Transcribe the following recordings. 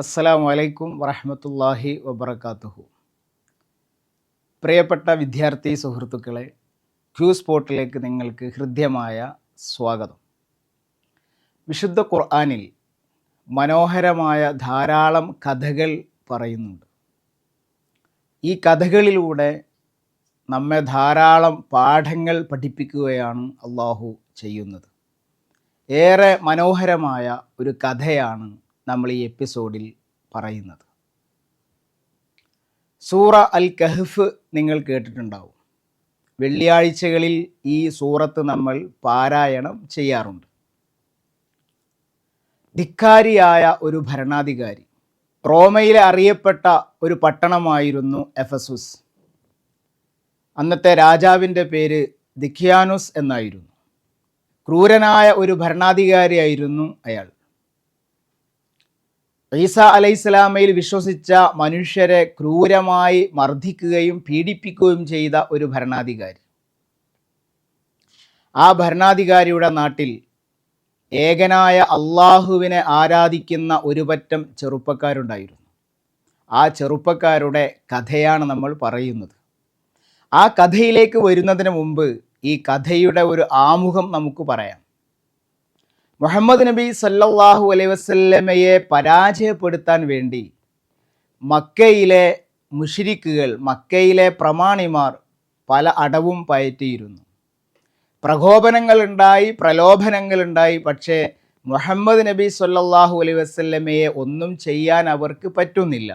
അസ്സലാമു അലൈക്കും വറഹ്മത്തുള്ളാഹി വബറകാതുഹു. പ്രിയപ്പെട്ട വിദ്യാർത്ഥി സുഹൃത്തുക്കളെ, ക്യൂ സ്പോട്ടിലേക്ക് നിങ്ങൾക്ക് ഹൃദ്യമായ സ്വാഗതം. വിശുദ്ധ ഖുർആനിൽ മനോഹരമായ ധാരാളം കഥകൾ പറയുന്നുണ്ട്. ഈ കഥകളിലൂടെ നമ്മെ ധാരാളം പാഠങ്ങൾ പഠിപ്പിക്കുകയാണ് അള്ളാഹു ചെയ്യുന്നത്. ഏറെ മനോഹരമായ ഒരു കഥയാണ് നമ്മൾ ഈ എപ്പിസോഡിൽ പറയുന്നത്. സൂറ അൽ കഹ്ഫ് നിങ്ങൾ കേട്ടിട്ടുണ്ടാവും. വെള്ളിയാഴ്ചകളിൽ ഈ സൂറത്ത് നമ്മൾ പാരായണം ചെയ്യാറുണ്ട്. ധിക്കാരിയായ ഒരു ഭരണാധികാരി, റോമയിലെ അറിയപ്പെട്ട ഒരു പട്ടണമായിരുന്നു എഫസുസ്. അന്നത്തെ രാജാവിൻ്റെ പേര് ദിഖ്യാനുസ് എന്നായിരുന്നു. ക്രൂരനായ ഒരു ഭരണാധികാരിയായിരുന്നു അയാൾ. ഈസ അലൈഹിസ്സലാമയിൽ വിശ്വസിച്ച മനുഷ്യരെ ക്രൂരമായി മർദ്ദിക്കുകയും പീഡിപ്പിക്കുകയും ചെയ്ത ഒരു ഭരണാധികാരി. ആ ഭരണാധികാരിയുടെ നാട്ടിൽ ഏകനായ അള്ളാഹുവിനെ ആരാധിക്കുന്ന ഒരു പറ്റം ചെറുപ്പക്കാരുണ്ടായിരുന്നു. ആ ചെറുപ്പക്കാരുടെ കഥയാണ് നമ്മൾ പറയുന്നത്. ആ കഥയിലേക്ക് വരുന്നതിന് മുമ്പ് ഈ കഥയുടെ ഒരു ആമുഖം നമുക്ക് പറയാം. മുഹമ്മദ് നബി സല്ലല്ലാഹു അലൈഹി വസല്ലമയെ പരാജയപ്പെടുത്താൻ വേണ്ടി മക്കയിലെ മുശ്രിക്കുകൾ, മക്കയിലെ പ്രമാണിമാർ പല അടവും പയറ്റിയിരുന്നു. പ്രലോഭനങ്ങളുണ്ടായി. പക്ഷേ മുഹമ്മദ് നബി സല്ലല്ലാഹു അലൈഹി വസല്ലമയെ ഒന്നും ചെയ്യാൻ അവർക്ക് പറ്റുന്നില്ല.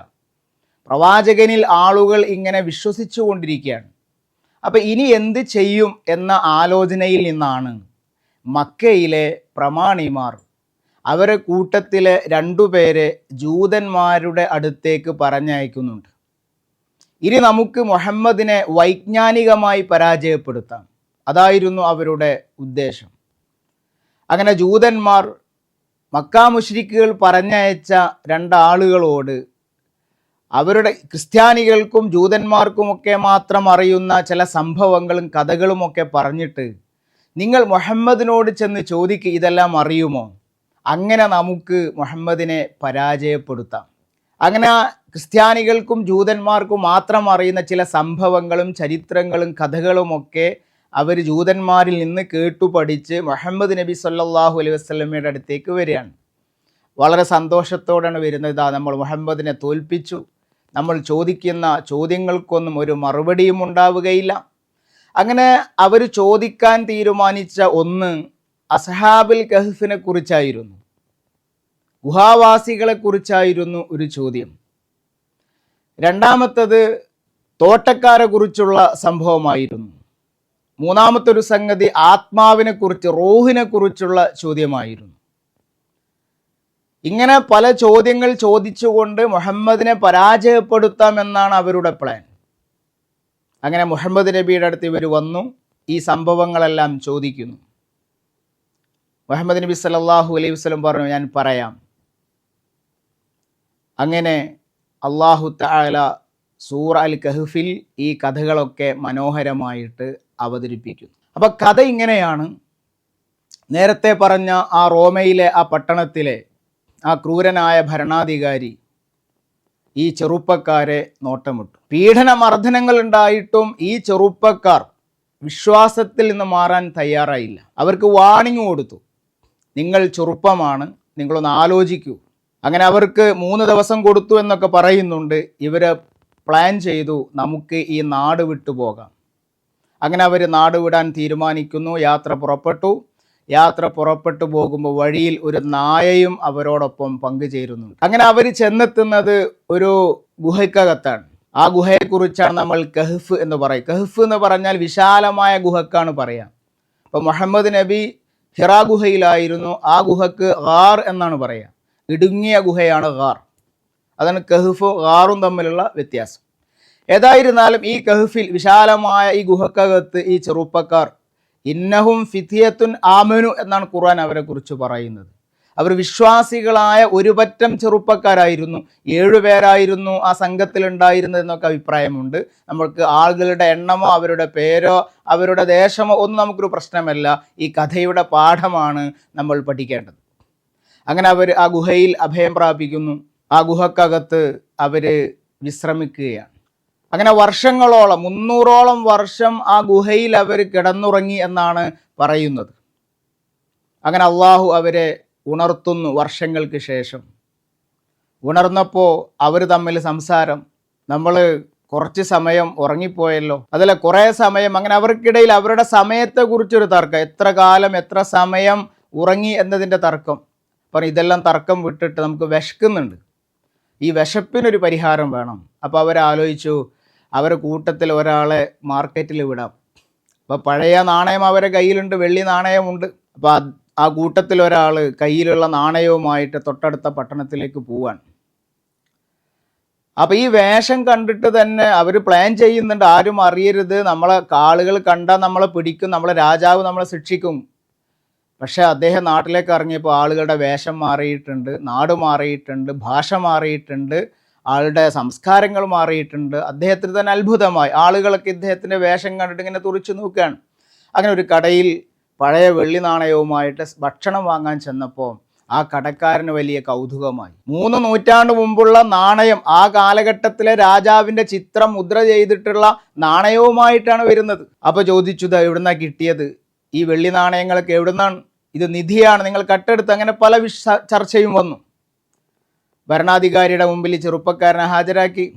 പ്രവാചകനിൽ ആളുകൾ ഇങ്ങനെ വിശ്വസിച്ചു കൊണ്ടിരിക്കുകയാണ്. അപ്പം ഇനി എന്ത് ചെയ്യും എന്ന ആലോചനയിൽ നിന്നാണ് മക്കയിലെ പ്രമാണിമാർ അവരെ കൂട്ടത്തിലെ 2 പേരെ ജൂതന്മാരുടെ അടുത്തേക്ക് പറഞ്ഞയക്കുന്നുണ്ട്. ഇനി നമുക്ക് മുഹമ്മദിനെ വൈജ്ഞാനികമായി പരാജയപ്പെടുത്താം. അതായിരുന്നു അവരുടെ ഉദ്ദേശം. അങ്ങനെ ജൂതന്മാർ മക്കാ മുശ്രിക്കുകൾ പറഞ്ഞയച്ച 2 ആളുകളോട് അവരുടെ ക്രിസ്ത്യാനികൾക്കും ജൂതന്മാർക്കുമൊക്കെ മാത്രം അറിയുന്ന ചില സംഭവങ്ങളും കഥകളുമൊക്കെ പറഞ്ഞിട്ട്, നിങ്ങൾ മുഹമ്മദിനോട് ചെന്ന് ചോദിക്കുക, ഇതെല്ലാം അറിയുമോ? അങ്ങനെ നമുക്ക് മുഹമ്മദിനെ പരാജയപ്പെടുത്താം. അങ്ങനെ ക്രിസ്ത്യാനികൾക്കും ജൂതന്മാർക്കും മാത്രം അറിയുന്ന ചില സംഭവങ്ങളും ചരിത്രങ്ങളും കഥകളുമൊക്കെ അവർ ജൂതന്മാരിൽ നിന്ന് കേട്ടുപഠിച്ച് മുഹമ്മദ് നബി സല്ലല്ലാഹു അലൈഹി വസല്ലമയുടെ അടുത്തേക്ക് വരികയാണ്. വളരെ സന്തോഷത്തോടെയാണ് വരുന്നത്. നമ്മൾ മുഹമ്മദിനെ തോൽപ്പിച്ചു, നമ്മൾ ചോദിക്കുന്ന ചോദ്യങ്ങൾക്കൊന്നും ഒരു മറുപടിയും ഉണ്ടാവുകയില്ല. അങ്ങനെ അവർ ചോദിക്കാൻ തീരുമാനിച്ച ഒന്ന് അസ്ഹാബുൽ കഹ്ഫിനെ കുറിച്ചായിരുന്നു. ഗുഹാവാസികളെ കുറിച്ചായിരുന്നു ഒരു ചോദ്യം. രണ്ടാമത്തത് തോട്ടക്കാരെ കുറിച്ചുള്ള സംഭവമായിരുന്നു. മൂന്നാമത്തെ ഒരു സംഗതി ആത്മാവിനെ കുറിച്ച്, റൂഹിനെ കുറിച്ചുള്ള ചോദ്യമായിരുന്നു. ഇങ്ങനെ പല ചോദ്യങ്ങൾ ചോദിച്ചുകൊണ്ട് മുഹമ്മദിനെ പരാജയപ്പെടുത്താമെന്നാണ് അവരുടെ പ്ലാൻ. അങ്ങനെ മുഹമ്മദ് നബിയുടെ അടുത്ത് ഇവർ വന്നു, ഈ സംഭവങ്ങളെല്ലാം ചോദിക്കുന്നു. മുഹമ്മദ് നബി സല്ലല്ലാഹു അലൈഹി വസല്ലം പറഞ്ഞു, ഞാൻ പറയാം. അങ്ങനെ അല്ലാഹു തആല സൂറ അൽ കഹ്ഫിൽ ഈ കഥകളൊക്കെ മനോഹരമായിട്ട് അവതരിപ്പിക്കുന്നു. അപ്പം കഥ ഇങ്ങനെയാണ്. നേരത്തെ പറഞ്ഞ ആ റോമയിലെ ആ പട്ടണത്തിലെ ആ ക്രൂരനായ ഭരണാധികാരി ഈ ചെറുപ്പക്കാരെ നോട്ടമിട്ടു. പീഡനമർദ്ദനങ്ങൾ ഉണ്ടായിട്ടും ഈ ചെറുപ്പക്കാർ വിശ്വാസത്തിൽ നിന്ന് മാറാൻ തയ്യാറായില്ല. അവർക്ക് വാണിംഗ് കൊടുത്തു, നിങ്ങൾ ചെറുപ്പമാണ്, നിങ്ങളൊന്ന് ആലോചിക്കൂ. അങ്ങനെ അവർക്ക് 3 ദിവസം കൊടുത്തു എന്നൊക്കെ പറയുന്നുണ്ട്. ഇവർ പ്ലാൻ ചെയ്തു, നമുക്ക് ഈ നാട് വിട്ടു പോകാം. അങ്ങനെ അവർ നാട് വിടാൻ തീരുമാനിക്കുന്നു. യാത്ര പുറപ്പെട്ടു പോകുമ്പോൾ വഴിയിൽ ഒരു നായയും അവരോടൊപ്പം പങ്കുചേരുന്നുണ്ട്. അങ്ങനെ അവർ ചെന്നെത്തുന്നത് ഒരു ഗുഹയ്ക്കകത്താണ്. ആ ഗുഹയെക്കുറിച്ചാണ് നമ്മൾ കഹ്ഫ് എന്ന് പറയും. കഹ്ഫ് എന്ന് പറഞ്ഞാൽ വിശാലമായ ഗുഹക്കാണ് പറയാം. അപ്പോൾ മുഹമ്മദ് നബി ഹിറാ ഗുഹയിലായിരുന്നു. ആ ഗുഹക്ക് ഗാർ എന്നാണ് പറയുക. ഇടുങ്ങിയ ഗുഹയാണ് ഗാർ. അതാണ് കഹ്ഫും ഗാറും തമ്മിലുള്ള വ്യത്യാസം. ഏതായിരുന്നാലും ഈ കഹ്ഫിൽ, വിശാലമായ ഈ ഗുഹക്കകത്ത് ഈ ചെറുപ്പക്കാർ, ഇന്നഹും ഫിത്യത്തുൻ ആമനു എന്നാണ് ഖുർആൻ അവരെ കുറിച്ച് പറയുന്നത്. അവർ വിശ്വാസികളായ ഒരു പറ്റം ചെറുപ്പക്കാരായിരുന്നു. 7 പേരായിരുന്നു ആ സംഘത്തിലുണ്ടായിരുന്നത് എന്നൊക്കെ അഭിപ്രായമുണ്ട്. നമുക്ക് ആളുകളുടെ എണ്ണമോ അവരുടെ പേരോ അവരുടെ ദേശമോ ഒന്നും നമുക്കൊരു പ്രശ്നമല്ല. ഈ കഥയുടെ പാഠമാണ് നമ്മൾ പഠിക്കേണ്ടത്. അങ്ങനെ അവർ ആ ഗുഹയിൽ അഭയം പ്രാപിക്കുന്നു. ആ ഗുഹക്കകത്ത് അവർ വിശ്രമിക്കുകയാണ്. അങ്ങനെ വർഷങ്ങളോളം 300ഓളം വർഷം ആ ഗുഹയിൽ അവർ കിടന്നുറങ്ങി എന്നാണ് പറയുന്നത്. അങ്ങനെ അള്ളാഹു അവരെ ഉണർത്തുന്നു വർഷങ്ങൾക്ക് ശേഷം. ഉണർന്നപ്പോൾ അവർ തമ്മിൽ സംസാരം, നമ്മൾ കുറച്ച് സമയം ഉറങ്ങിപ്പോയല്ലോ, അതിൽ കുറേ സമയം, അങ്ങനെ അവർക്കിടയിൽ അവരുടെ സമയത്തെക്കുറിച്ചൊരു തർക്കം, എത്ര കാലം എത്ര സമയം ഉറങ്ങി എന്നതിൻ്റെ തർക്കം. അപ്പം ഇതെല്ലാം തർക്കം വിട്ടിട്ട് നമുക്ക് വിശക്കുന്നുണ്ട്, ഈ വിശപ്പിനൊരു പരിഹാരം വേണം. അപ്പോൾ അവരാലോചിച്ചു അവരുടെ കൂട്ടത്തിൽ ഒരാളെ മാർക്കറ്റിൽ വിടാം. അപ്പോൾ പഴയ നാണയം അവരുടെ കയ്യിലുണ്ട്, വെള്ളി നാണയമുണ്ട്. അപ്പോൾ ആ കൂട്ടത്തിൽ ഒരാൾ കയ്യിലുള്ള നാണയവുമായിട്ട് തൊട്ടടുത്ത പട്ടണത്തിലേക്ക് പോവാൻ. അപ്പോൾ ഈ വേഷം കണ്ടിട്ട് തന്നെ അവർ പ്ലാൻ ചെയ്യുന്നുണ്ട്, ആരും അറിയരുത്, നമ്മളെ ആളുകൾ കണ്ടാൽ നമ്മളെ പിടിക്കും, നമ്മളെ രാജാവ് നമ്മളെ ശിക്ഷിക്കും. പക്ഷേ അദ്ദേഹം നാട്ടിലേക്ക് ഇറങ്ങിയപ്പോൾ ആളുകളുടെ വേഷം മാറിയിട്ടുണ്ട്, നാട് മാറിയിട്ടുണ്ട്, ഭാഷ മാറിയിട്ടുണ്ട്, ആളുടെ സംസ്കാരങ്ങൾ മാറിയിട്ടുണ്ട്. അദ്ദേഹത്തിന് തന്നെ അത്ഭുതമായി. ആളുകളൊക്കെ ഇദ്ദേഹത്തിൻ്റെ വേഷം കണ്ടിട്ട് ഇങ്ങനെ തുറിച്ചു നോക്കുകയാണ്. അങ്ങനെ ഒരു കടയിൽ പഴയ വെള്ളി നാണയവുമായിട്ട് ഭക്ഷണം വാങ്ങാൻ ചെന്നപ്പോൾ ആ കടക്കാരന് വലിയ കൗതുകമായി. 3 നൂറ്റാണ്ട് മുമ്പുള്ള നാണയം, ആ കാലഘട്ടത്തിലെ രാജാവിൻ്റെ ചിത്രം മുദ്ര ചെയ്തിട്ടുള്ള നാണയവുമായിട്ടാണ് വരുന്നത്. അപ്പോൾ ചോദിച്ചു, ഇത് എവിടുന്നാണ് കിട്ടിയത്? ഈ വെള്ളി നാണയങ്ങളൊക്കെ എവിടുന്നാണ്? ഇത് നിധിയാണ്, നിങ്ങൾ കട്ടെടുത്ത്. അങ്ങനെ പല ചർച്ചയും വന്നു. ഭരണാധികാരിയുടെ മുമ്പിൽ ചെറുപ്പക്കാരനെ ഹാജരാക്കി.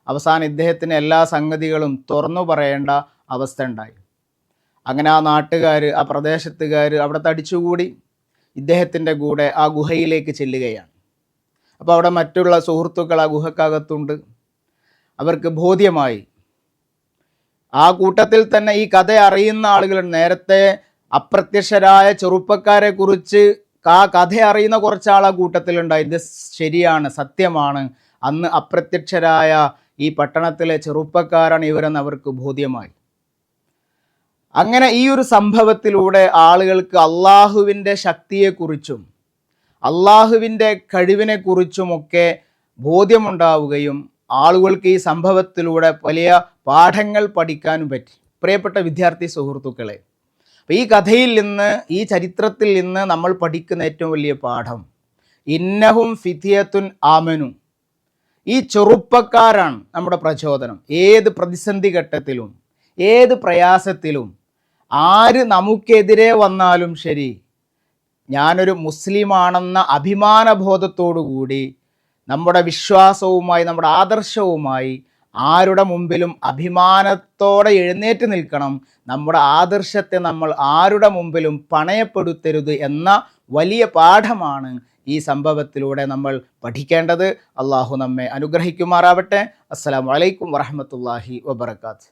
അവസാനം ഇദ്ദേഹത്തിന് എല്ലാ സംഗതികളും തുറന്നു പറയേണ്ട അവസ്ഥ ഉണ്ടായി. അങ്ങനെ ആ നാട്ടുകാർ, ആ പ്രദേശത്തുകാർ അവിടെ തടിച്ചുകൂടി ഇദ്ദേഹത്തിൻ്റെ കൂടെ ആ ഗുഹയിലേക്ക് ചെല്ലുകയാണ്. അപ്പോൾ അവിടെ മറ്റുള്ള സുഹൃത്തുക്കൾ ആ ഗുഹക്കകത്തുണ്ട്. അവർക്ക് ബോധ്യമായി. ആ കൂട്ടത്തിൽ തന്നെ ഈ കഥ അറിയുന്ന ആളുകളുണ്ട്. നേരത്തെ അപ്രത്യക്ഷരായ ചെറുപ്പക്കാരെ കുറിച്ച് ആ കഥ അറിയുന്ന കുറച്ചാൾ ആ കൂട്ടത്തിലുണ്ടായി. ഇത് ശരിയാണ്, സത്യമാണ്, അന്ന് അപ്രത്യക്ഷരായ ഈ പട്ടണത്തിലെ ചെറുപ്പക്കാരാണ് ഇവരെന്ന് അവർക്ക് ബോധ്യമായി. അങ്ങനെ ഈ ഒരു സംഭവത്തിലൂടെ ആളുകൾക്ക് അള്ളാഹുവിൻ്റെ ശക്തിയെക്കുറിച്ചും അള്ളാഹുവിൻ്റെ കഴിവിനെക്കുറിച്ചുമൊക്കെ ബോധ്യമുണ്ടാവുകയും ആളുകൾക്ക് ഈ സംഭവത്തിലൂടെ വലിയ പാഠങ്ങൾ പഠിക്കാനും പറ്റി. പ്രിയപ്പെട്ട വിദ്യാർത്ഥി സുഹൃത്തുക്കളെ, അപ്പോൾ ഈ കഥയിൽ നിന്ന്, ഈ ചരിത്രത്തിൽ നിന്ന് നമ്മൾ പഠിക്കുന്ന ഏറ്റവും വലിയ പാഠം, ഇന്നഹും ഫിതിയത്തുൻ ആമനു. ഈ ചെറുപ്പക്കാരാണ് നമ്മുടെ പ്രചോദനം. ഏത് പ്രതിസന്ധി ഘട്ടത്തിലും, ഏത് പ്രയാസത്തിലും, ആര് നമുക്കെതിരെ വന്നാലും ശരി, ഞാനൊരു മുസ്ലിമാണെന്ന അഭിമാനബോധത്തോടു കൂടി നമ്മുടെ വിശ്വാസവുമായി, നമ്മുടെ ആദർശവുമായി ആരുടെ മുമ്പിലും അഭിമാനത്തോടെ എഴുന്നേറ്റ് നിൽക്കണം. നമ്മുടെ ആദർശത്തെ നമ്മൾ ആരുടെ മുമ്പിലും പണയപ്പെടുത്തരുത് എന്ന വലിയ പാഠമാണ് ഈ സംഭവത്തിലൂടെ നമ്മൾ പഠിക്കേണ്ടത്. അള്ളാഹു നമ്മെ അനുഗ്രഹിക്കുമാറാവട്ടെ. അസ്സലാമു അലൈക്കും വറഹ്മത്തുള്ളാഹി വബറകാതുഹു.